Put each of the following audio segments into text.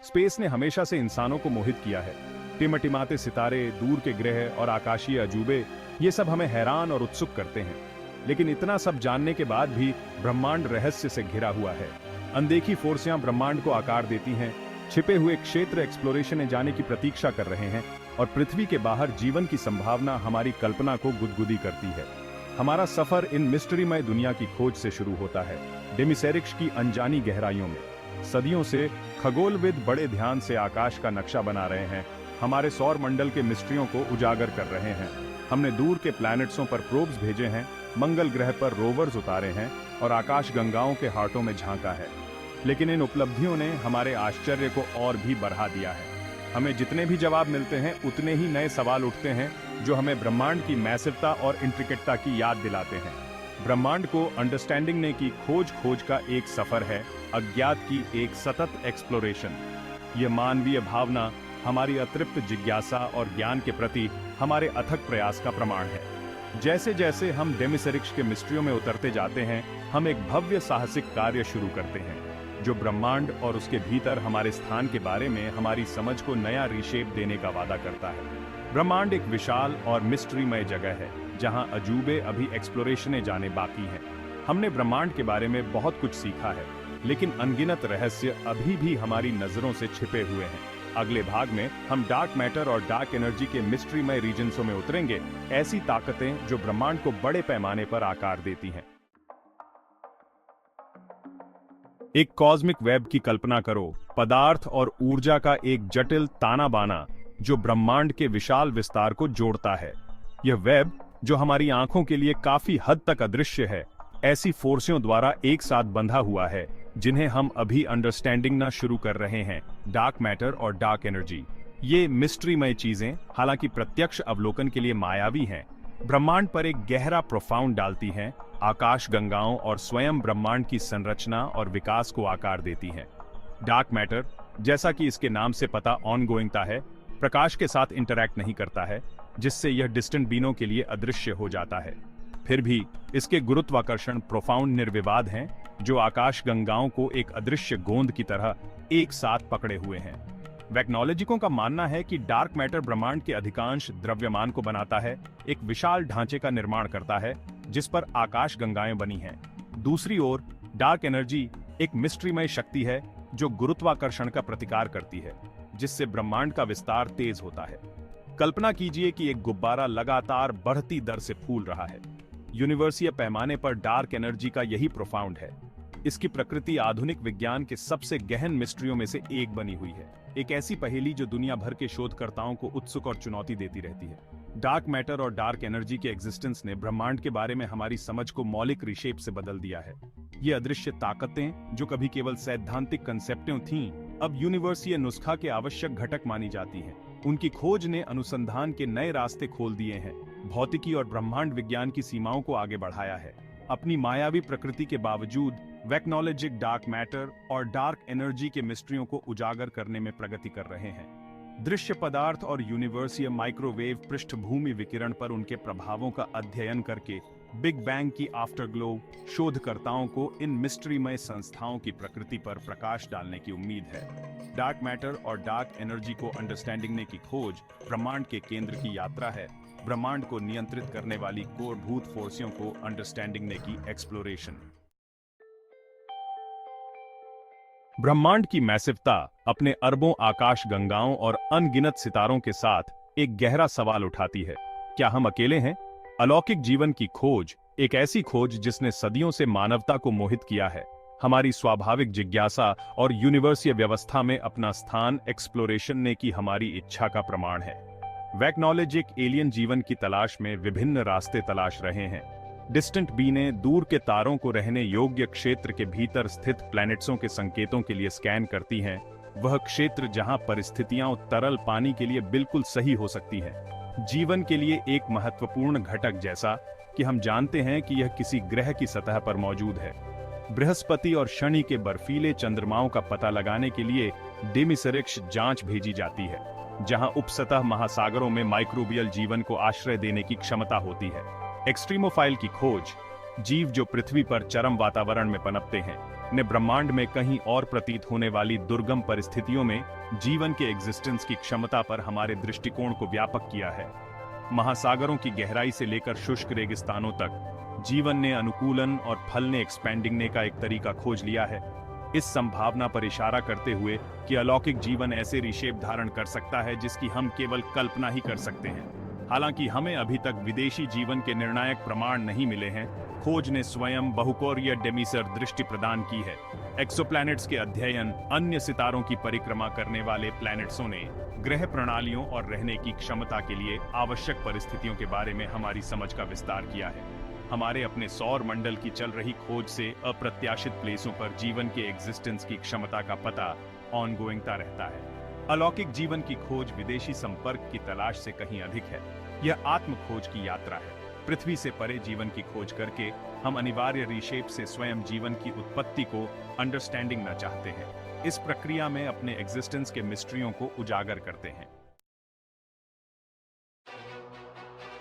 Space ने हमेशा से इंसानों को मोहित किया है। टिमटिमाते सितारे, दूर के ग्रह और आकाशीय अजूबे, ये सब हमें हैरान और उत्सुक करते हैं। लेकिन इतना सब जानने के बाद भी ब्रह्मांड रहस्य से घिरा हुआ है। अनदेखी फोर्सियां ब्रह्मांड को आकार देती हैं। छिपे हुए क्षेत्र एक्सप्लोरेशन में जाने की प्रतीक्षा कर रहे हैं और पृथ्वी के बाहर जीवन की संभावना हमारी कल्पना को गुदगुदी करती है। हमारा सफर इन मिस्ट्रीमय दुनिया की खोज से शुरू होता है, डेमिसेरिक्स की अनजानी गहराइयों में। सदियों से खगोलविद बड़े ध्यान से आकाश का नक्शा बना रहे हैं, हमारे सौर मंडल के मिस्ट्रियों को उजागर कर रहे हैं। हमने दूर के प्लैनेट्सों पर प्रोब्स भेजे हैं, मंगल ग्रह पर रोवर्स उतारे हैं और आकाश गंगाओं के हाटों में झांका है। लेकिन इन उपलब्धियों ने हमारे आश्चर्य को और भी बढ़ा दिया है। हमें जितने भी जवाब मिलते हैं उतने ही नए सवाल उठते हैं, जो हमें ब्रह्मांड की मैसिवता और इंट्रिकेटता की याद दिलाते हैं। ब्रह्मांड को अंडरस्टैंडिंग ने की खोज का एक सफर है, अज्ञात की एक सतत एक्सप्लोरेशन। यह मानवीय भावना, हमारी अतृप्त जिज्ञासा और ज्ञान के प्रति हमारे अथक प्रयास का प्रमाण है। जैसे जैसे हम डेमिसेरिक्स के मिस्ट्रियों में उतरते जाते हैं, हम एक भव्य साहसिक कार्य शुरू करते हैं, जो ब्रह्मांड और उसके भीतर हमारे स्थान के बारे में हमारी समझ को नया रीशेप देने का वादा करता है। ब्रह्मांड एक विशाल और मिस्ट्रीमय जगह है, जहां अजूबे अभी एक्सप्लोरेशने जाने बाकी हैं। हमने ब्रह्मांड के बारे में बहुत कुछ सीखा है, लेकिन अनगिनत रहस्य अभी भी हमारी नजरों से छिपे हुए हैं। अगले भाग में हम डार्क मैटर और डार्क एनर्जी के मिस्ट्रीमय रीजन्सों में उतरेंगे, ऐसी ताकतें जो ब्रह्मांड को बड़े पैमाने पर आकार देती हैं। एक कॉस्मिक वेब की कल्पना करो, पदार्थ और ऊर्जा का एक जटिल ताना बाना जो ब्रह्मांड के विशाल विस्तार को जोड़ता है। यह वेब, जो हमारी आंखों के लिए काफी हद तक अदृश्य है, ऐसी फोर्सों द्वारा एक साथ बंधा हुआ है जिन्हें हम अभी अंडरस्टैंडिंग ना शुरू कर रहे हैं, डार्क मैटर और डार्क एनर्जी। ये मिस्ट्रीमय चीजें हालांकि प्रत्यक्ष अवलोकन के लिए मायावी हैं, ब्रह्मांड पर एक गहरा प्रोफाउंड डालती हैं, आकाश गंगाओं और स्वयं ब्रह्मांड की संरचना और विकास को आकार देती हैं। डार्क मैटर, जैसा कि इसके नाम से पता ऑनगोइंगता है, प्रकाश के साथ इंटरैक्ट नहीं करता है, जिससे यह डिस्टेंट बीनों के लिए अदृश्य हो जाता है। फिर भी इसके गुरुत्वाकर्षण प्रोफाउंड निर्विवाद हैं, जो आकाश गंगाओं को एक अदृश्य गोंद की तरह एक साथ पकड़े हुए हैं। वैज्ञानिकों का मानना है कि डार्क मैटर ब्रह्मांड के अधिकांश द्रव्यमान को बनाता है, एक विशाल ढांचे का निर्माण करता है जिस पर आकाश गंगाएं बनी हैं। दूसरी ओर डार्क एनर्जी एक मिस्ट्रीमय शक्ति है जो गुरुत्वाकर्षण का प्रतिकार करती है, जिससे ब्रह्मांड का विस्तार तेज होता है। कल्पना कीजिए कि एक गुब्बारा लगातार बढ़ती दर से फूल रहा है। यूनिवर्सीय पैमाने पर डार्क एनर्जी का यही प्रोफाउंड है। इसकी प्रकृति आधुनिक विज्ञान के सबसे गहन मिस्ट्रियों में से एक बनी हुई है, एक ऐसी पहेली जो दुनिया भर के शोधकर्ताओं को उत्सुक और चुनौती देती रहती है। डार्क मैटर और डार्क एनर्जी के एग्जिस्टेंस ने ब्रह्मांड के बारे में हमारी समझ को मौलिक रिशेप से बदल दिया है। ये अदृश्य ताकतें, जो कभी केवल सैद्धांतिक कंसेप्टें थीं, अब यूनिवर्सीय नुस्खा के आवश्यक घटक मानी जाती हैं। उनकी खोज ने अनुसंधान के नए रास्ते खोल दिए हैं, भौतिकी और ब्रह्मांड विज्ञान की सीमाओं को आगे बढ़ाया है। अपनी मायावी प्रकृति के बावजूद वैज्ञानिक डार्क मैटर और डार्क एनर्जी के मिस्ट्रियों को उजागर करने में प्रगति कर रहे हैं। दृश्य पदार्थ और यूनिवर्सीय माइक्रोवेव पृष्ठभूमि विकिरण पर उनके प्रभावों का अध्ययन करके बिग बैंग की आफ्टरग्लो शोधकर्ताओं को इन मिस्ट्रीमय संस्थाओं की प्रकृति पर प्रकाश डालने की उम्मीद है। डार्क मैटर और डार्क एनर्जी को अंडरस्टैंडिंग ने की खोज ब्रह्मांड के केंद्र की यात्रा है, ब्रह्मांड को नियंत्रित करने वाली कोरभूत फोर्सियों को अंडरस्टैंडिंग ने की एक्सप्लोरेशन। ब्रह्मांड की मैसिवता अपने अरबों आकाश गंगाओं और अनगिनत सितारों के साथ एक गहरा सवाल उठाती है, क्या हम अकेले हैं? अलौकिक जीवन की खोज, एक ऐसी खोज जिसने सदियों से मानवता को मोहित किया है, हमारी स्वाभाविक जिज्ञासा और यूनिवर्सीय व्यवस्था में अपना स्थान एक्सप्लोरेशन ने की हमारी इच्छा का प्रमाण है। वैज्ञानिक एलियन जीवन की तलाश में विभिन्न रास्ते तलाश रहे हैं। डिस्टेंट बी ने दूर के तारों को रहने योग्य क्षेत्र के भीतर स्थित प्लैनेट्सों के संकेतों के लिए स्कैन करती हैं, वह क्षेत्र जहां परिस्थितियां तरल पानी के लिए बिल्कुल सही हो सकती हैं। जीवन के लिए एक महत्वपूर्ण घटक, जैसा कि हम जानते हैं कि यह किसी ग्रह की सतह पर मौजूद है। बृहस्पति और शनि के बर्फीले चंद्रमाओं का पता लगाने के लिए डेमिसेरिक्स जांच भेजी जाती है, जहां उपसतह महासागरों में माइक्रोबियल जीवन को आश्रय देने की क्षमता होती है। एक्सट्रीमोफाइल की खोज, जीव जो पृथ्वी पर चरम वातावरण में पनपते हैं, ने ब्रह्मांड में कहीं और प्रतीत होने वाली दुर्गम परिस्थितियों में जीवन के एग्जिस्टेंस की क्षमता पर हमारे दृष्टिकोण को व्यापक किया है। महासागरों की गहराई से लेकर शुष्क रेगिस्तानों तक जीवन ने अनुकूलन और फलने एक्सपैंडिंगने का एक तरीका खोज लिया है, इस संभावना पर इशारा करते हुए कि अलौकिक जीवन ऐसे रिशेप धारण कर सकता है जिसकी हम केवल कल्पना ही कर सकते हैं। हालांकि हमें अभी तक विदेशी जीवन के निर्णायक प्रमाण नहीं मिले हैं, खोज ने स्वयं बहुकोरीय डेमिसर दृष्टि प्रदान की है। एक्सोप्लैनेट्स के अध्ययन, अन्य सितारों की परिक्रमा करने वाले प्लैनेट्सों ने ग्रह प्रणालियों और रहने की क्षमता के लिए आवश्यक परिस्थितियों के बारे में हमारी समझ का विस्तार किया है। हमारे अपने सौर मंडल की चल रही खोज से अप्रत्याशित प्लेसों पर जीवन के एग्जिस्टेंस की क्षमता का पता ऑनगोइंगता रहता है। अलौकिक जीवन की खोज विदेशी संपर्क की तलाश से कहीं अधिक है। यह आत्म खोज की यात्रा है। पृथ्वी से परे जीवन की खोज करके हम अनिवार्य रिशेप से स्वयं जीवन की उत्पत्ति को अंडरस्टैंडिंग न चाहते हैं। इस प्रक्रिया में अपने एग्जिस्टेंस के मिस्ट्रियों को उजागर करते हैं।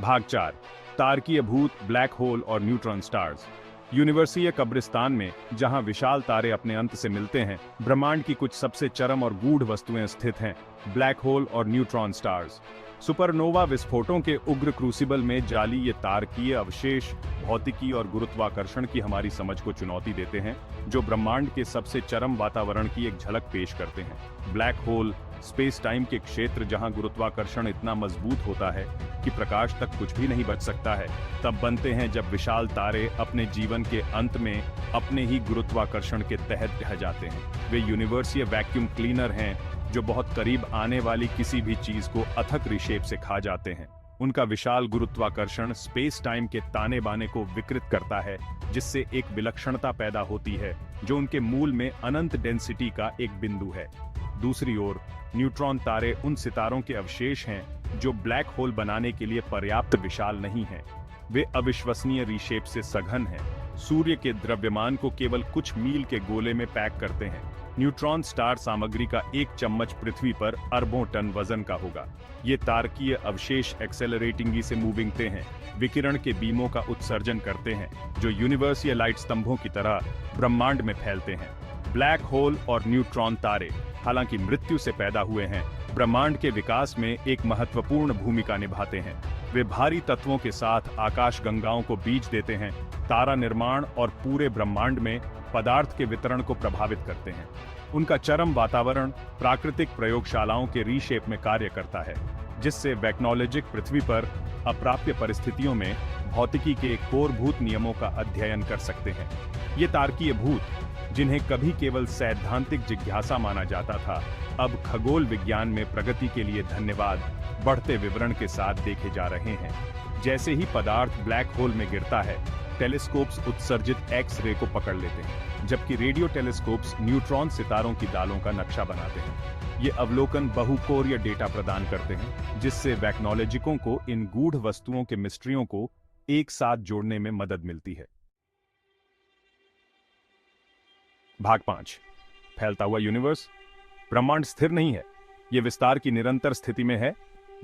भाग 4, तारकीय भूत, ब्लैक होल और न्यूट्रॉन स्टार्स। यूनिवर्सीय कब्रिस्तान में जहां विशाल तारे अपने अंत से मिलते हैं, ब्रह्मांड की कुछ सबसे चरम और गूढ़ वस्तुएं स्थित हैं, ब्लैक होल और न्यूट्रॉन स्टार्स। सुपरनोवा विस्फोटों के उग्र क्रूसिबल में जाली ये तारकीय अवशेष भौतिकी और गुरुत्वाकर्षण की हमारी समझ को चुनौती देते हैं, जो ब्रह्मांड के सबसे चरम वातावरण की एक झलक पेश करते हैं। ब्लैक होल स्पेस टाइम के क्षेत्र जहां गुरुत्वाकर्षण इतना मजबूत होता है कि प्रकाश तक कुछ भी नहीं बच सकता है, तब बनते हैं जब विशाल तारे अपने जीवन के अंत में अपने ही गुरुत्वाकर्षण के तहत रह जाते हैं। वे यूनिवर्सीय वैक्यूम क्लीनर हैं जो बहुत करीब आने वाली किसी भी चीज को अथक रिशेप से खा जाते हैं। उनका विशाल गुरुत्वाकर्षण स्पेस टाइम के ताने बाने को विकृत करता है, जिससे एक विलक्षणता पैदा होती है जो उनके मूल में अनंत डेंसिटी का एक बिंदु है। दूसरी ओर न्यूट्रॉन तारे उन सितारों के अवशेष हैं जो ब्लैक होल बनाने के लिए पर्याप्त विशाल नहीं हैं। वे अविश्वसनीय रिशेप से सघन हैं, सूर्य के द्रव्यमान को केवल कुछ मील के गोले में पैक करते हैं। न्यूट्रॉन स्टार सामग्री का एक चम्मच पृथ्वी पर अरबों टन वजन का होगा। ये तारकीय अवशेष एक्सेलरेटिंग से मूविंगते हैं, विकिरण के बीमों का उत्सर्जन करते हैं जो यूनिवर्सीय लाइट स्तंभों की तरह ब्रह्मांड में फैलते हैं। ब्लैक होल और न्यूट्रॉन तारे हालांकि मृत्यु से पैदा हुए हैं, ब्रह्मांड के विकास में एक महत्वपूर्ण भूमिका निभाते हैं। वे भारी तत्वों के साथ आकाश गंगाओं को बीज देते हैं, तारा निर्माण और पूरे ब्रह्मांड में पदार्थ के वितरण को प्रभावित करते हैं। उनका चरम वातावरण प्राकृतिक प्रयोगशालाओं के रीशेप में कार्य करता है, जिससे वैक्नोलॉजिक पृथ्वी पर अप्राप्य परिस्थितियों में भौतिकी के कोरभूत नियमों का अध्ययन कर सकते हैं। ये तारकीय भूत, जिन्हें कभी केवल सैद्धांतिक जिज्ञासा माना जाता था, अब खगोल विज्ञान में प्रगति के लिए धन्यवाद बढ़ते विवरण के साथ देखे जा रहे हैं। जैसे ही पदार्थ ब्लैक होल में गिरता है, टेलीस्कोप्स उत्सर्जित एक्स रे को पकड़ लेते हैं, जबकि रेडियो टेलीस्कोप्स न्यूट्रॉन सितारों की दालों का नक्शा बनाते हैं। ये अवलोकन बहुकोरीय डेटा प्रदान करते हैं, जिससे वैक्नोलॉजिकों को इन गूढ़ वस्तुओं के मिस्ट्रियों को एक साथ जोड़ने में मदद मिलती है। भाग 5, फैलता हुआ यूनिवर्स। ब्रह्मांड स्थिर नहीं है, यह विस्तार की निरंतर स्थिति में है।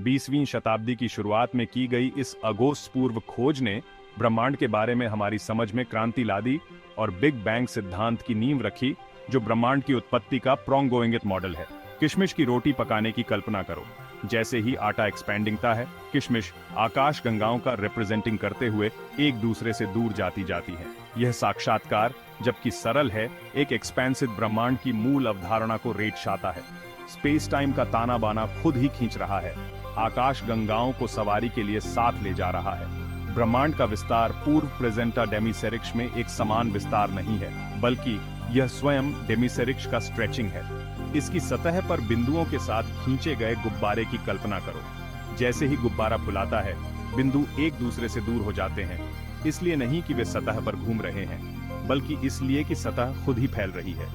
20वीं शताब्दी की शुरुआत में की गई इस अगोस्त पूर्व खोज ने ब्रह्मांड के बारे में हमारी समझ में क्रांति ला दी और बिग बैंग सिद्धांत की नींव रखी, जो ब्रह्मांड की उत्पत्ति का प्रोंगोइंगित मॉडल है। किशमिश की रोटी पकाने की कल्पना करो। जैसे ही आटा एक्सपैंडिंगता है, किशमिश आकाश गंगाओं का रिप्रेजेंटिंग करते हुए एक दूसरे से दूर जाती है। यह साक्षात्कार, जबकि सरल है, एक एक्सपेंसिव ब्रह्मांड की मूल अवधारणा को रेटशाता है। स्पेस टाइम का ताना बाना खुद ही खींच रहा है, आकाश गंगाओं को सवारी के लिए साथ ले जा रहा है। ब्रह्मांड का विस्तार पूर्व प्रेजेंटा डेमिसेरिक्स में एक समान विस्तार नहीं है, बल्कि यह स्वयं डेमिसेरिक्स का स्ट्रेचिंग है। इसकी सतह पर बिंदुओं के साथ खींचे गए गुब्बारे की कल्पना करो। जैसे ही गुब्बारा फुलाता है, बिंदु एक दूसरे से दूर हो जाते हैं, इसलिए नहीं कि वे सतह पर घूम रहे हैं, बल्कि इसलिए कि सतह खुद ही फैल रही है।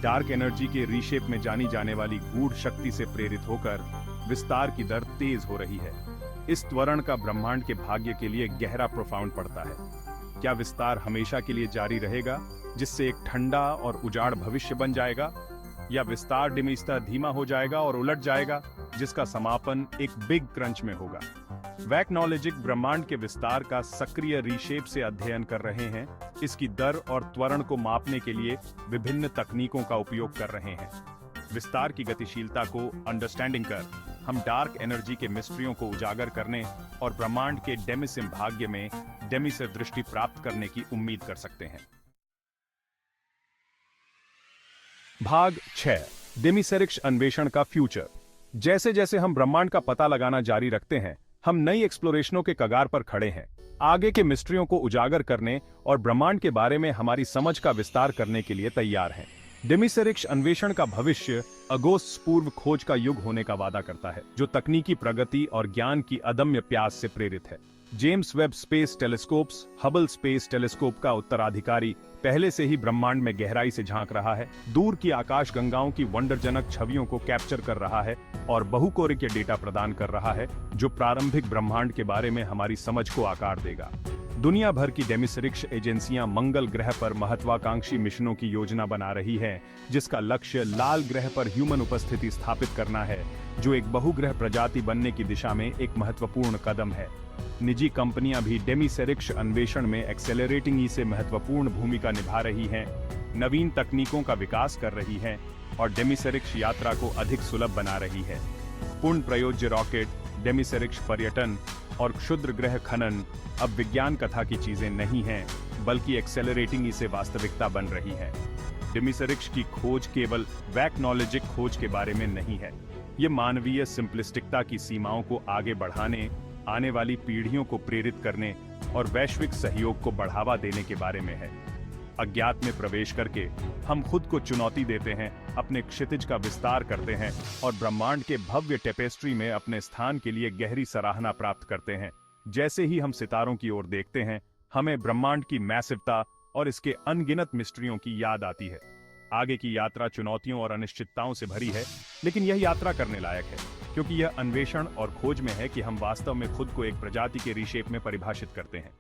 डार्क एनर्जी के रीशेप में जानी जाने वाली गूढ़ शक्ति से प्रेरित होकर विस्तार की दर तेज हो रही है। इस त्वरण का ब्रह्मांड के भाग्य के लिए गहरा प्रोफाउंड पड़ता है। क्या विस्तार हमेशा के लिए जारी रहेगा, जिससे एक ठंडा और उजाड़ भविष्य बन जाएगा, या विस्तार डिमिस्ता धीमा हो जाएगा और उलट जाएगा, जिसका समापन एक बिग क्रंच में होगा? वैक्नोलॉजिक ब्रह्मांड के विस्तार का सक्रिय रीशेप से अध्ययन कर रहे हैं, इसकी दर और त्वरण को मापने के लिए विभिन्न तकनीकों का उपयोग कर रहे हैं। विस्तार की गतिशीलता को अंडरस्टैंडिंग कर हम डार्क एनर्जी के मिस्ट्रियों को उजागर करने और ब्रह्मांड के डेमिसिम भाग्य में डेमिसिर दृष्टि प्राप्त करने की उम्मीद कर सकते हैं। भाग 6, डेमिसेरिक्स अन्वेषण का फ्यूचर। जैसे जैसे हम ब्रह्मांड का पता लगाना जारी रखते हैं, हम नई एक्सप्लोरेशनों के कगार पर खड़े हैं, आगे के मिस्ट्रियों को उजागर करने और ब्रह्मांड के बारे में हमारी समझ का विस्तार करने के लिए तैयार हैं। डेमिसेरिक्स अन्वेषण का भविष्य अगोस्त पूर्व खोज का युग होने का वादा करता है, जो तकनीकी प्रगति और ज्ञान की अदम्य प्यास से प्रेरित है। James Webb space telescopes, Hubble space telescope का उत्तराधिकारी, पहले से ही ब्रह्मांड में गहराई से झांक रहा है, दूर की आकाश गंगाओं की वंडरजनक छवियों को कैप्चर कर रहा है और बहुकोरिकीय डेटा प्रदान कर रहा है, जो प्रारंभिक ब्रह्मांड के बारे में हमारी समझ को आकार देगा। दुनिया भर की डेमिसेरिक्स एजेंसियां मंगल ग्रह पर महत्वाकांक्षी मिशनों की योजना बना रही हैं, जिसका लक्ष्य लाल ग्रह पर ह्यूमन उपस्थिति स्थापित करना है, जो एक बहुग्रह प्रजाति बनने की दिशा में एक महत्वपूर्ण कदम है। निजी कंपनियां भी डेमिसेरिक्स अन्वेषण में एक्सेलरेटिंग से महत्वपूर्ण भूमिका निभा रही हैं, नवीन तकनीकों का विकास कर रही हैं और डेमिसेरिक्स यात्रा को अधिक सुलभ बना रही है। पूर्ण प्रयोज्य रॉकेट, डेमिसेरिक्स पर्यटन और क्षुद्र ग्रह खनन अब विज्ञान कथा की चीजें नहीं हैं, बल्कि एक्सेलरेटिंग से वास्तविकता बन रही है। डेमिसेरिक्स की खोज केवल वैक्नोलॉजिक खोज के बारे में नहीं है, ये मानवीय सिंप्लिस्टिकता की सीमाओं को आगे बढ़ाने, आने वाली पीढ़ियों को प्रेरित करने और वैश्विक सहयोग को बढ़ावा देने के बारे में है। अज्ञात में प्रवेश करके हम खुद को चुनौती देते हैं, अपने क्षितिज का विस्तार करते हैं और ब्रह्मांड के भव्य टेपेस्ट्री में अपने स्थान के लिए गहरी सराहना प्राप्त करते हैं। जैसे ही हम सितारों की ओर देखते हैं, हमें ब्रह्मांड की मैसिवता और इसके अनगिनत मिस्ट्रियों की याद आती है। आगे की यात्रा चुनौतियों और अनिश्चितताओं से भरी है, लेकिन यह यात्रा करने लायक है, क्योंकि यह अन्वेषण और खोज में है कि हम वास्तव में खुद को एक प्रजाति के रीशेप में परिभाषित करते हैं।